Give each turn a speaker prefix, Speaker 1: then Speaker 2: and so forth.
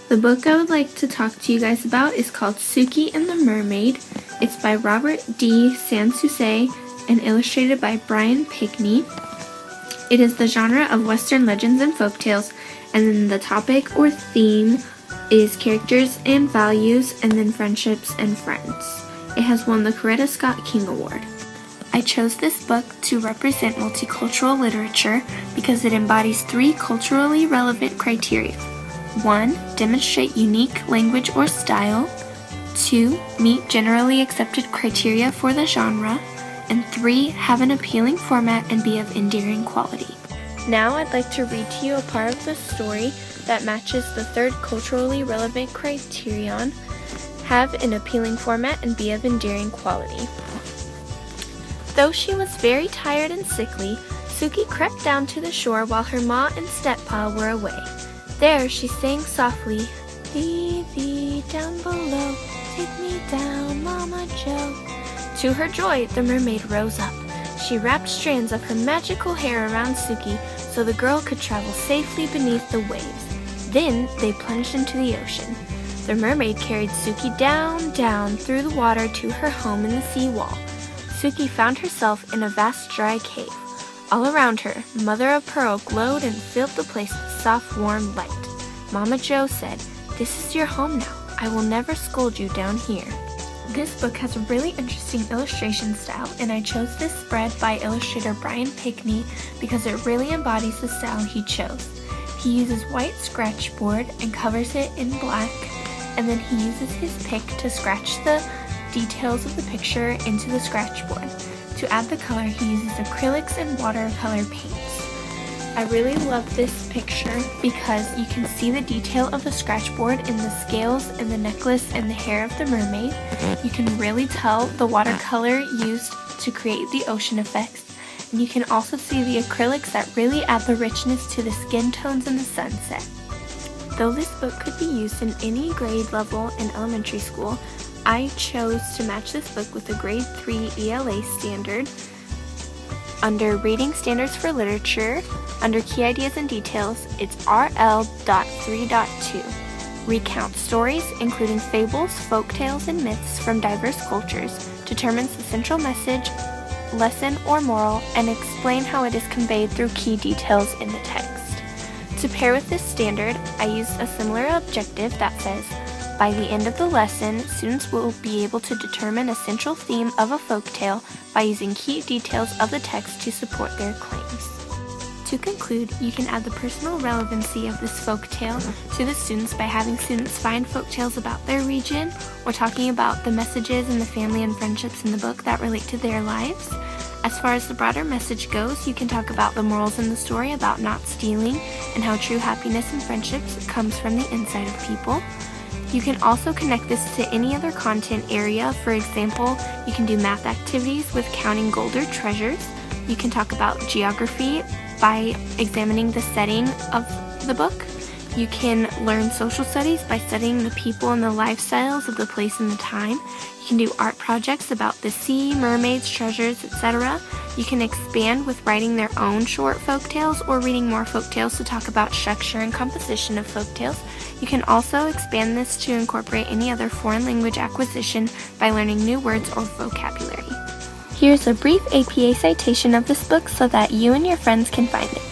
Speaker 1: The book I would like to talk to you guys about is called Suki and the Mermaid. It's by Robert D. Sanssouci and illustrated by Brian Pinkney. It is the genre of Western legends and folktales, and then the topic or theme is characters and values, and then friendships and friends. It has won the Coretta Scott King Award. I chose this book to represent multicultural literature because it embodies 3 culturally relevant criteria. 1. Demonstrate unique language or style. 2. Meet generally accepted criteria for the genre. And 3. Have an appealing format and be of endearing quality. Now I'd like to read to you a part of the story that matches the 3rd culturally relevant criterion, have an appealing format and be of endearing quality. Though she was very tired and sickly, Suki crept down to the shore while her ma and steppa were away. There she sang softly, "Thee, thee, down below, take me down, Mama Joe." To her joy, the mermaid rose up. She wrapped strands of her magical hair around Suki so the girl could travel safely beneath the waves. Then they plunged into the ocean. The mermaid carried Suki down, down through the water to her home in the seawall. Suki found herself in a vast dry cave. All around her, Mother of Pearl glowed and filled the place with soft, warm light. Mama Joe said, "This is your home now. I will never scold you down here." This book has a really interesting illustration style, and I chose this spread by illustrator Brian Pinkney because it really embodies the style he chose. He uses white scratchboard and covers it in black, and then he uses his pick to scratch the details of the picture into the scratchboard. To add the color, he uses acrylics and watercolor paints. I really love this picture because you can see the detail of the scratchboard in the scales and the necklace and the hair of the mermaid. You can really tell the watercolor used to create the ocean effects, and you can also see the acrylics that really add the richness to the skin tones in the sunset. Though this book could be used in any grade level in elementary school, I chose to match this book with a grade 3 ELA standard. Under Reading Standards for Literature, under Key Ideas and Details, it's RL.3.2. Recount stories, including fables, folktales, and myths from diverse cultures, determines the central message, lesson, or moral, and explain how it is conveyed through key details in the text. To pair with this standard, I used a similar objective that says, by the end of the lesson, students will be able to determine a central theme of a folktale by using key details of the text to support their claims. To conclude, you can add the personal relevancy of this folktale to the students by having students find folktales about their region, or talking about the messages and the family and friendships in the book that relate to their lives. As far as the broader message goes, you can talk about the morals in the story about not stealing and how true happiness and friendships comes from the inside of people. You can also connect this to any other content area. For example, you can do math activities with counting gold or treasures. You can talk about geography by examining the setting of the book. You can learn social studies by studying the people and the lifestyles of the place and the time. You can do art projects about the sea, mermaids, treasures, etc. You can expand with writing their own short folktales or reading more folktales to talk about structure and composition of folktales. You can also expand this to incorporate any other foreign language acquisition by learning new words or vocabulary. Here's a brief APA citation of this book so that you and your friends can find it.